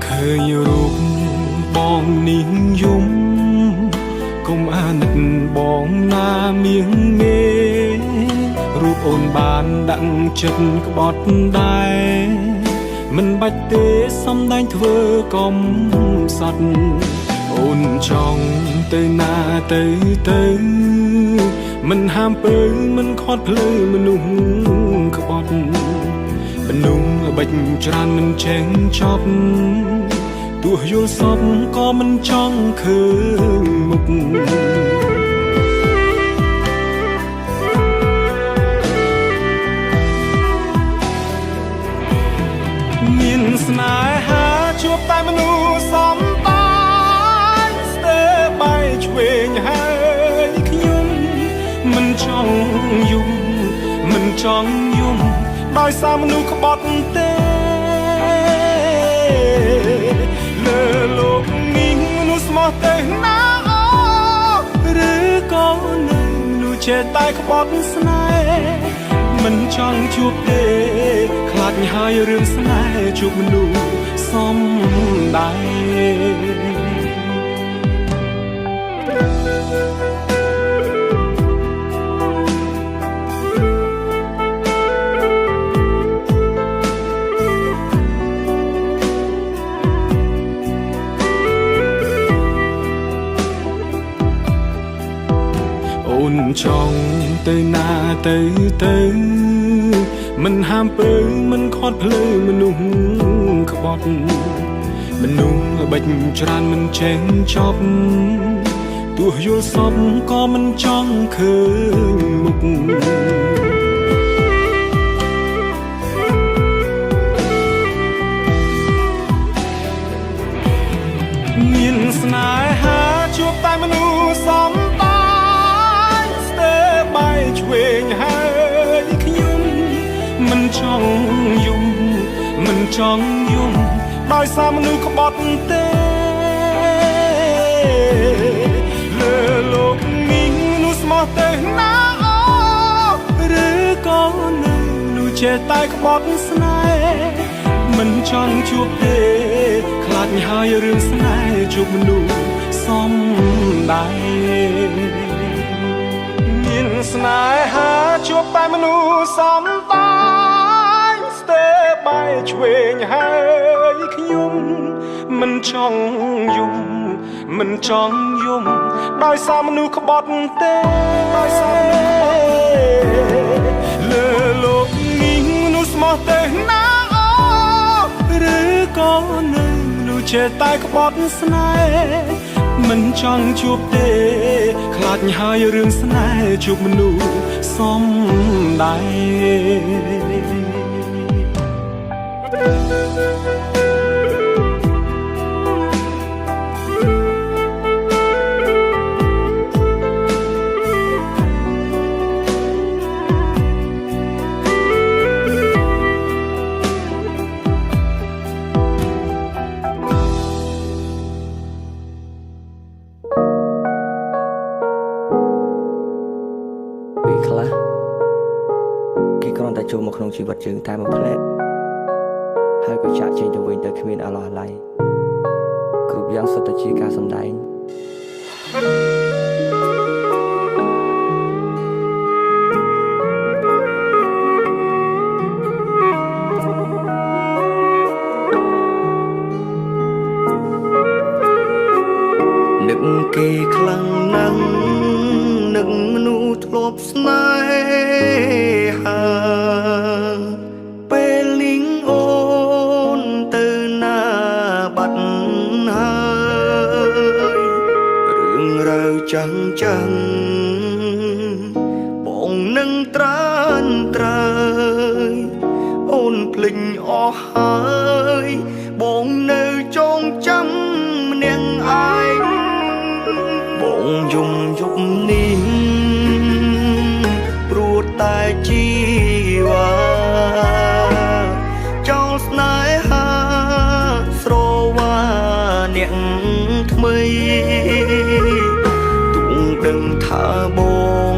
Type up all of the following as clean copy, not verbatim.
ឃើញរូបបងនាងយំកុំអាណិតបងណាមៀងងារូបអូនបានដាក់ចិត្តក្បត់ដែរមិនបាច់ទេសំដែងធ្វើកំសត់អូនចង់ទៅណាទៅមិនហាមពើមិនខាត់ភ្លើមនុស្សក្បត់មនុស្សបិចច្រើនមិនចេះចប់ទោះយល់សពក៏មិនចង់ឃើញមុខមានស្នេហាជួបតែមនុស្សសំបាយស្ទើរបែកឆ្វេងហើយខ្ញុំមិនចង់យំមិនចង់យំដោយសារមនុស្សក្បត់ទេលើលោកនេះមនុស្សស្មោះទៅណាឬក៏នៅមនុស្សចេះតែក្បត់ស្នេហ៍មិនចង់ជួបទេខ្លាចហើយរឿងស្នេហ៍ជួបមនុស្សសំដែរអូនចង់ទៅណាទៅមិនហាមពើមិនខាត់ភ្លើមនុស្សក្បត់មនុស្សបិចច្រើនមិនចេះចប់ទោះយល់សពក៏មិនចង់ឃើញមុខមានស្នេហាជួបតែមនុស្សសំបាយស្ទើរបែកឆ្វេងហើយខ្ញុំមិនចង់យំមិនចង់យំដោយសារមនុស្សក្បត់ទេលើលោកនេះមនុស្សស្មោះទៅណាឬក៏នៅមនុស្សចេះតែក្បត់ស្នេហ៍មិនចង់ជួបទេខ្លាចហើយរឿងស្នេហ៍ជួបមនុស្សសំដែរមានស្នេហាជួបតែមនុស្សសំបាយស្ទើរបែកឆ្វេងហើយខ្ញុំមិនចង់យំមិនចង់យំដោយសារមនុស្សក្បត់ទេដោយសារលើលោកនេះមនុស្សស្មោះទៅណាឬក៏នៅមនុស្សចេះតែក្បត់ស្នេហ៍មិនចង់ជួបទេខ្លាចហើយរឿងស្នេហ៍ជួបមនុស្សសំដែរគេគ្រាន់តែចូលមកក្នុងជីវិតយើងតែមួយផ្លែតហើយក៏ចាក់ចេញទៅវិញទៅគ្មានអាឡោះអាល័យគ្រប់យ៉ាងសុទ្ធតែជាការសម្ដែងនឹកគេខ្លាំងណាស់នឹកមនុស្សធ្លាប់ស្នេហាពេលលីងអូនទៅណាបាត់ហើយរឿងរ៉ាវចាំងបងនឹងត្រានត្រើយអូនភ្លេចអស់ហើយបងនៅចងចាំម្នាក់ឯងបងយំយប់នេះព្រោះតែជីវ៉ាចោលស្នេហា អ្នកថ្មីទូងដឹងថាបង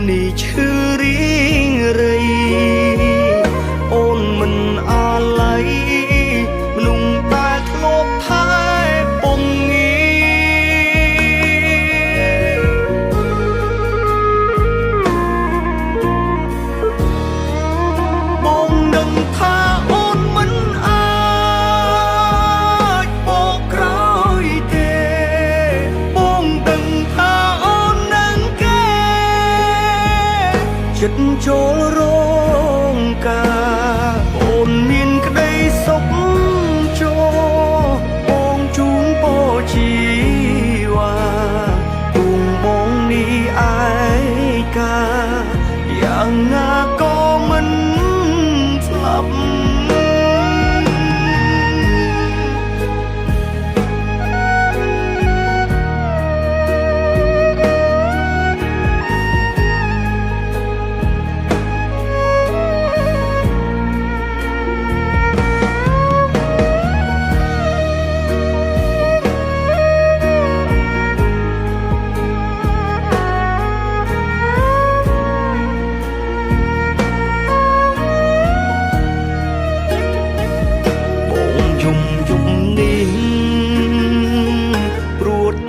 នេះឈឺរីងរៃអូនមិនអាឡ័យមនុស្សដែលធ្លាប់ថែពងងាបងនឹងថាអូនមិនអាចបកក្រោយទេបងដឹងថាអូននឹងគេចិត្តចូលរងការអូនមានក្តីសុខចូលបងជូនពរជីវ៉ាគុំបងនេះឯកាយ៉ាងណាក៏មិនស្លាប់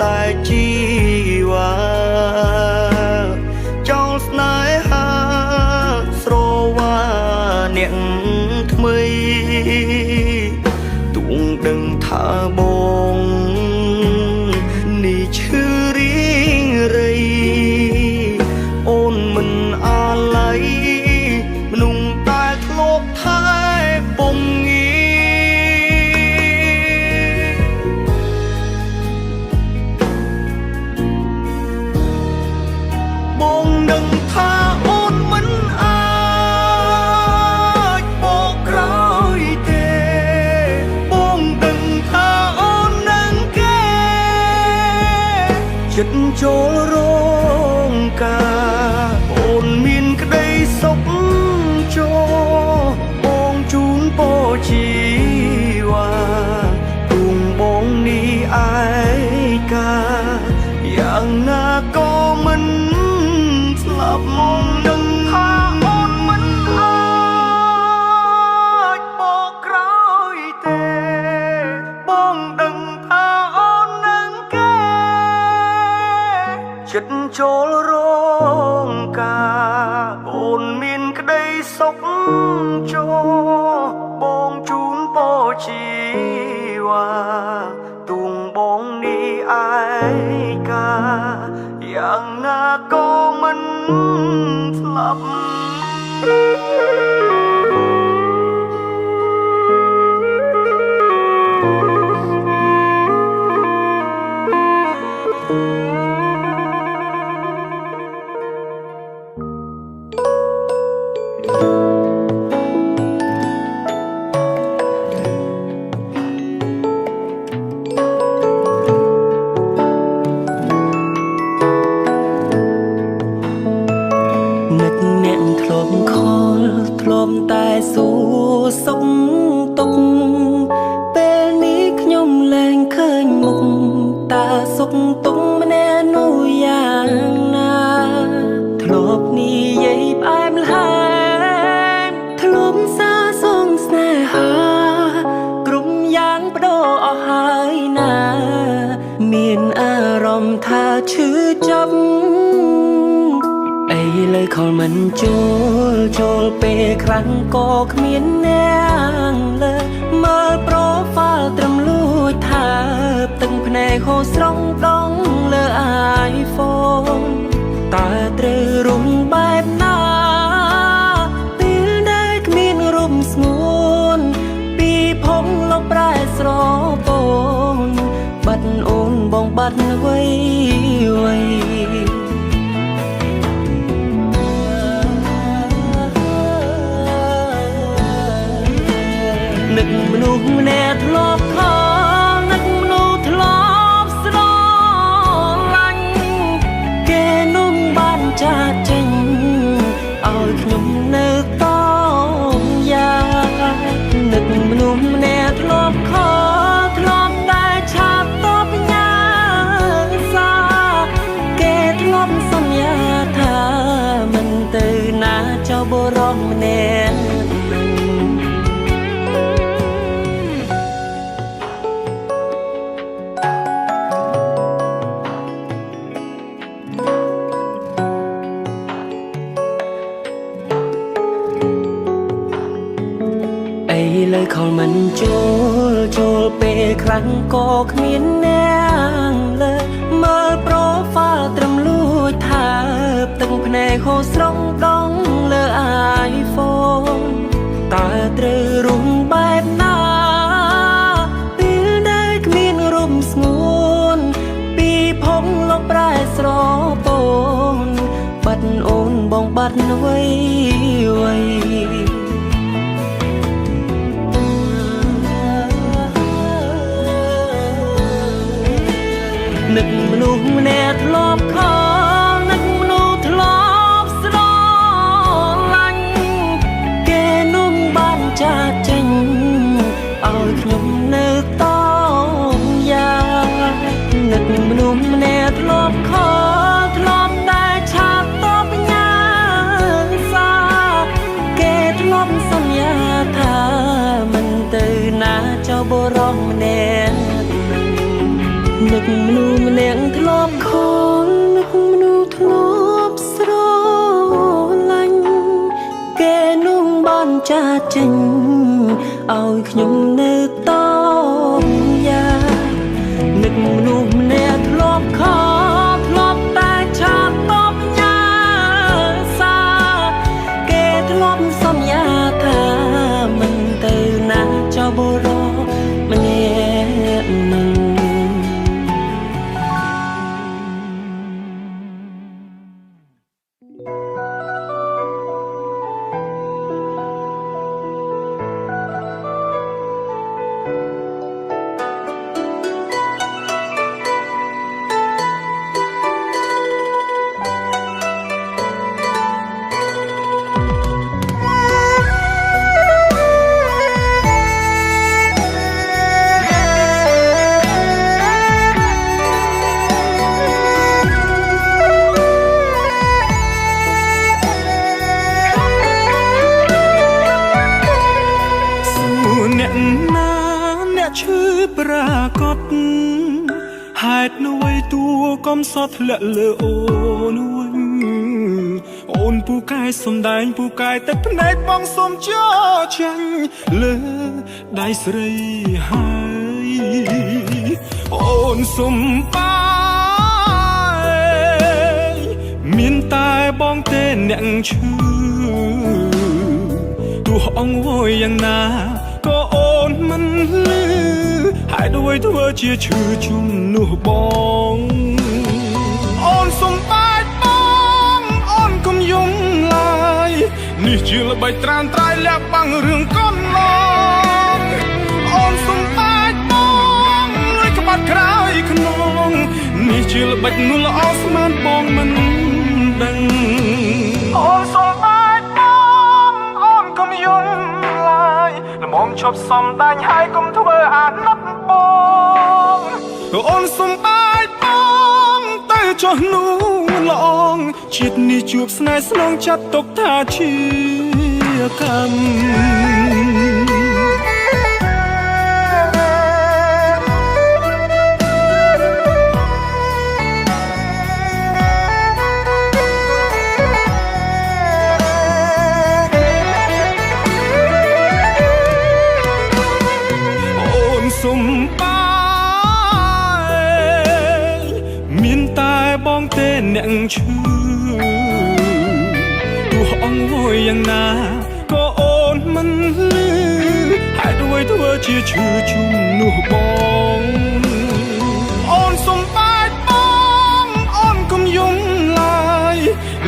តែជីវ៉ាចង់ស្នេហាស្រវាអ្នកថ្មីទូងដឹងថាបងនេះឈឺរីងរៃអូនមិនអាឡ័យមនុស្សតែធ្លាប់ថែពងងាបងនឹងថាអូនមិនអាចបកក្រោយទេបងដឹងថាអូននឹងគេចិត្តចូលរងការអូនមានក្តីសុខចូលបងជូនពរជីវ៉ាគុំបងនេះឯកាយ៉ាងណាក៏មិនស្លាប់មកនឹងថាអូនមិនអាចបកក្រោយទេបងដឹងថាអូននឹងគេចិត្តចូលរងការអូនមានក្តីសុខចូលបងជូនពរជីវ៉ាទូងបងនេះឯកាយ៉ាងណាក៏មិនស្លាប់ធ្លាប់តែសួរសុខទុក្ខពេលនេះខ្ញុំលែងឃើញមុខតើសុខទុក្ខម្នាក់នោះយ៉ាងណាធ្លាប់និយាយផ្អែមល្ហែមធ្លាប់សាសងស្នេហាគ្រប់យ៉ាងបដូរអស់ហើយណាមានអារម្មណ៍ថាឈឺចាប់លើខលមិនចូលពេលខ្លាំងក៏គ្មានអ្នកលើមើលប្រូហ្វាល់ត្រឹមលួចថាទឹកភ្នែកហូរស្រង់ដងលើ iPhone តើត្រូវរុំបែបណាពេលដែលគ្មានរុំស្ងួនពីភពលោកប្រែស្រពូនបាត់អូនបងបាត់អ្វីនឹកមនុស្សម្នាក់ធ្លាប់ខលនឹកមនុស្សធ្លាប់ស្រឡាញ់គេនោះបានចាកចេញឲ្យខ្ញុំនៅតយ៉ាងនឹកមនុស្សម្នាក់ធ្លាប់ខលធ្លា លើខលមិនចូលពេលខ្លាំងក៏គ្មានអ្នកលើមើលប្រូហ្វាល់ត្រឹមលួចថាទឹកភ្នែកហូរស្រង់ដងលើ iPhone តើត្រូវរុំបែបណាពេលដែលគ្មានរុំស្ងួនពីភពលោកប្រែស្រពូនបាត់អូនបងបាត់អ្វីនឹកមនុស្សម្នាក់ធ្លាប់ខលនឹកមនុស្សធ្លាប់ស្រឡាញ់គេនោះបានចាកចេញឲ្យខ្ញុំនៅតយ៉ាងនឹកមនុស្សម្នាក់ធ្លាប់ខលធ្លាប់តែឆាតតបញ៉ាសាគេធ្លាប់សន្យាថាមិនទៅណាចោលបរោះម្នាក់នឹកមនុស្សម្នាក់ធ្លាប់ខលនឹកមនុស្សធ្លាប់ស្រឡាញ់គេនោះបានចាកចេញឲ្យខ្ញុំនៅតយ៉ាងនឹកមនុស្សម្នាក់ធ្លាប់ខលធ្លាប់តែឆាតតបញ៉ាសាគេធ្លាប់សន្យាថាមិនទៅណាចោលបរោះម្នាក់នឹងសត់ធ្លាក់លើអូនវិញអូនពូកែសំដែងពូកែតែភ្នែកបងសុំចោចាញ់លើដៃស្រីហើយអូនសុំបាយមានតែបងទេអ្នកឈឺទោះអង្វរយ៉ាងណាក៏អូនមិនលឺហើយដូចធ្វើជាឈឺជំនួសបងអូនសុំបាយបងអូនកុំយំឡើយនេះជាល្បិចត្រានត្រៃលាក់បាំងរឿងកូនឡងអូនសុំបាយបងលុយក្បាត់ក្រោយខ្នងនេះជាល្បិចនោះល្អស្មានបងមិនដឹងអូនសុំបាយបងអូនកុំយំឡើយល្មមឈប់សំដាញ់ហើយកុំធ្វើអាណិតបងអូនសុំបាយបងទៅចុះនោះល្អងជាតិនេះជួបស្នេហ៍ស្នងចាត់ទុកថាជាកម្មសុំបាយមានតែបងទេអ្នកឈឺទោះអង្វរយ៉ាងណាក៏អូនមិនលឺហើយដូចធ្វើជាឈឺជំនួសបងអូនសុំបាយបងអូនកុំយំឡើយ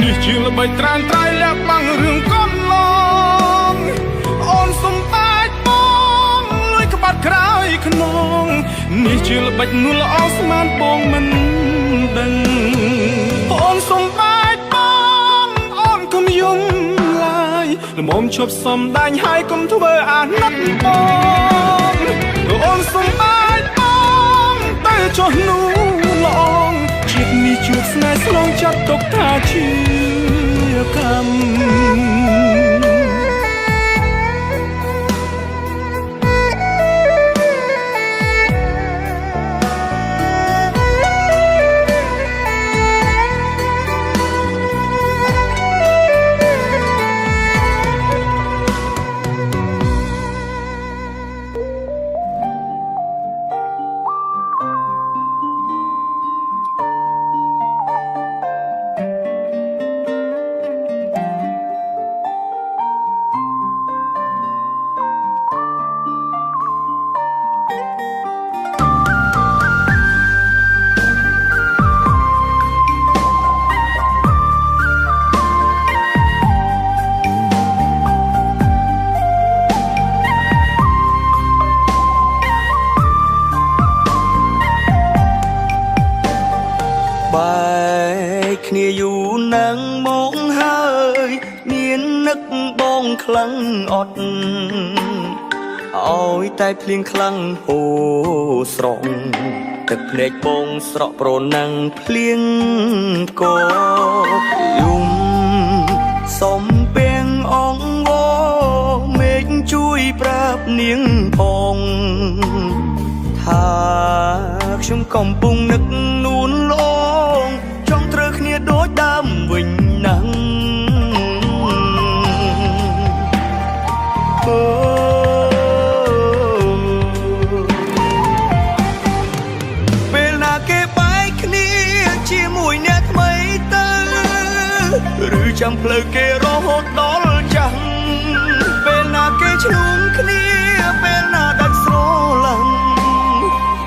នេះជាល្បិចត្រានត្រៃលាក់បាំងរឿងកូនឡងអូនសុំបាយបងលុយក្បាត់ក្រោយខ្នងនេះជាល្បិចនោះល្អស្មានបងមិនដឹងអូនសុំបាយបងអូនកុំយំឡើយល្មមឈប់សំដាញ់ហើយកុំធ្វើអាណិតបងអូនសុំបាយបងទៅចុះនោះល្អងជាតិនេះជួបស្នេហ៍ស្នងចាត់ទុកថាជាកម្ម ខ្លាំងអត់ឲ្យតែភ្លៀងខ្លាំងហូរស្រង់ទឹកភ្នែកបងស្រក់ប្រណាំងភ្លៀងក៏យំសំពេងអងវមេឃជួយប្រាប់នាងផងថាខ្ញុំកំពុងនឹកនួនលងចង់ត្រូវគ្នាដូចដើមវិញណាស់ពេលណាគេបែកគ្នាជាមួយអ្នកថ្មីទៅឬចាំផ្លូវគេរហូតដល់ចាស់ពេលណាគេឈ្នួងគ្នាពេលណាដាច់ស្រឡាញ់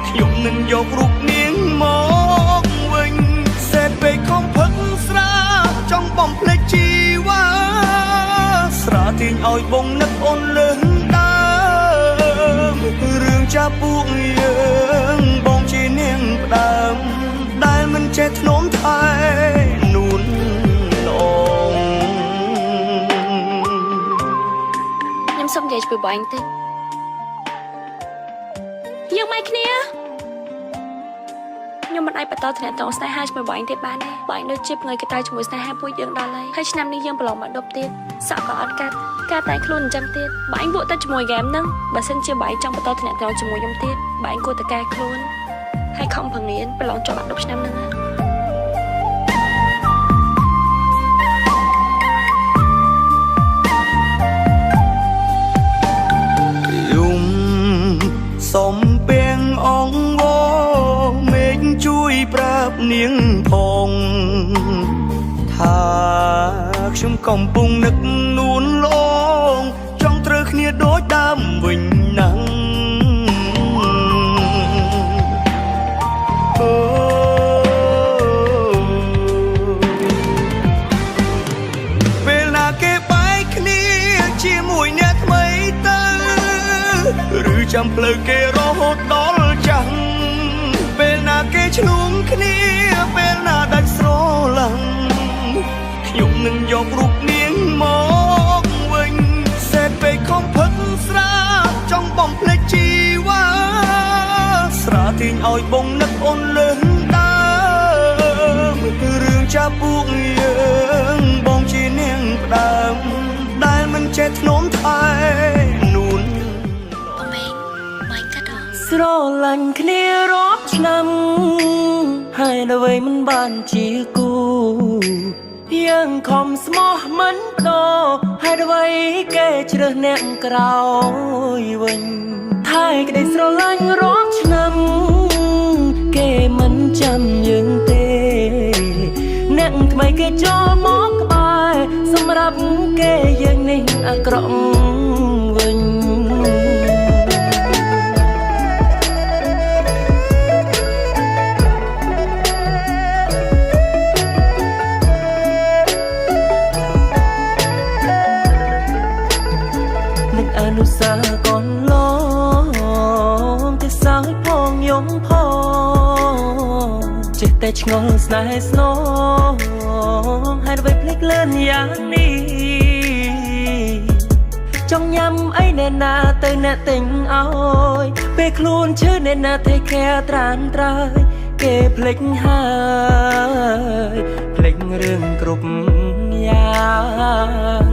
ខ្ញុំនឹងយករូបនាងមកវិញសេតពេកខំផឹកស្រាចង់បំភ្លេចជីវ៉ាស្រាទាញឲ្យបងនឹកអូនលើសដើមរឿងចាពួកយើងបងជានាងផ្ដើមដែលមិនចេះធ្នមថែនួននង ខ្ញុំសុំនិយាយជាមួយបងឯងតិចយើងមិនគ្នាខ្ញុំមិនអាចបន្តទំនាក់ទំនងស្នេហាជាមួយបងឯងទៀតបានទេបងឯងដូចជាផ្ងើយកតៅជាមួយស្នេហាពួកយើងដល់ហើយឆ្នាំនេះយើងប្រឡងមកដប់ទៀតសក់ក៏អត់កាត់ការតែខ្លួនអញ្ចឹងទៀតបងឯងពួកទៅជាមួយហ្គេមហ្នឹងបើសិនជាបងឯងចង់បន្តទំនាក់ទំនងជាមួយខ្ញុំទៀតបងឯងគួរតែកែខ្លួនហើយខំប្រឹងរៀនប្រឡងជាប់អា10ឆ្នាំហ្នឹងណា សំពេងអងវមេឃជួយប្រាប់នាងផងថាខ្ញុំកំពុងនឹកនួនលងចង់ត្រូវគ្នាដូចដើមវិញណាស់ពេលណាគេបែកគ្នាជាមួយអ្នកថ្មីទៅឬចាំផ្លូវគេរហូតដល់ចាស់ពេលណាគេឈ្នួងគ្នាពេលណាដាច់ស្រឡាញ់ខ្ញុំនឹងយករូបនាងមកវិញសេតពេកខំផឹកស្រាចង់បំភ្លេចជីវ៉ាស្រាទាញឲ្យបងនឹកអូនលើសដើមរឿងចាពួកយើងបងជានាងផ្ដើមដែលមិនចេះធ្នមថែនួន ស្រឡាញ់គ្នារាប់ឆ្នាំហើយនៅវិញមិនបានជាគូយើងខំស្មោះមិនដោហើយអ្វីគេជ្រើសអ្នកក្រោយវិញថែក្តីស្រឡាញ់រាប់ឆ្នាំគេមិនចាំយើងទេអ្នកថ្មីគេចូលមកក្បែរសម្រាប់គេយើងនេះអាក្រក់វិញ អនុសាកូនឡងតែសើចផងយំផងចេះតែឆ្ងល់ស្នេហ៍ស្នងហើយអ្វីភ្លេចលឿនយ៉ាងនេះចង់ញ៉ាំអីណែណាទៅអ្នកទិញឲ្យពេលខ្លួនឈឺណែណាទេខែត្រានត្រើយគេភ្លេចហើយភ្លេចរឿងគ្រប់យ៉ាង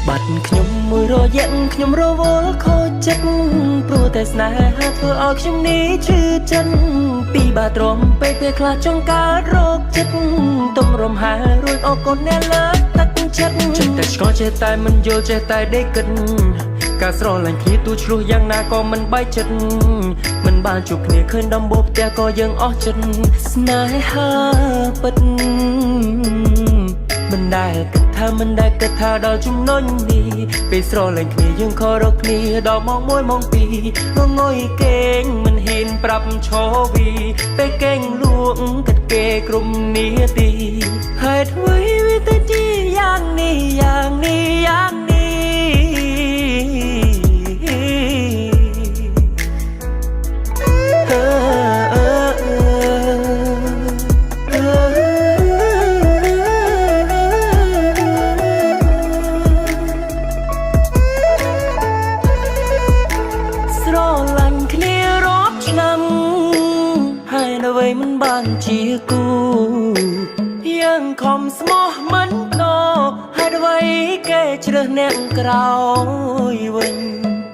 បាត់ខ្ញុំមួយរយៈខ្ញុំរវល់ខូចចិត្តព្រោះតែស្នេហាធ្វើឲ្យខ្ញុំនេះឈឺចិត្តពីបាទ្រាំពេកពេលខ្លះចង់កើតរោគចិត្តទុំរំហារួចអរគុណអ្នកលើកទឹកចិត្តចេះតែឆ្ងល់ចេះតែមិនយល់ចេះតែដេកគិតការស្រឡាញ់គ្នាទូឆ្លោះយ៉ាងណាក៏មិនបែកចិត្តមិនបានជួបគ្នាឃើញដំបូលផ្ទះក៏យើងអស់ចិត្តស្នេហាពិត មិនដែលគិតថាមិនដែលគិតថាដល់ចំណុចនេះពេលស្រឡាញ់គ្នាយើងខករកគ្នាដល់ម៉ោង1ម៉ោង2ងងុយគេងមិនហ៊ានប្រាប់ឈរវីពេលគេងលួងគិតគេគ្រប់នាទីហើយធ្វើវាទៅជាយ៉ាងនេះយ៉ាងនេះយ៉ាងនេះ អ មិនបានជាគូយើងខំស្មោះមិនដោហេតុអ្វីគេជ្រើសអ្នកក្រោយវិញ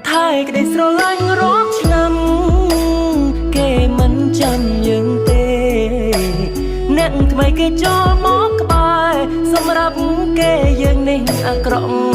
ថែក្តីស្រឡាញ់រាប់ឆ្នាំគេមិនចាំយើងទេអ្នកថ្មីគេចូលមកក្បែរសម្រាប់គេយើងនេះអាក្រក់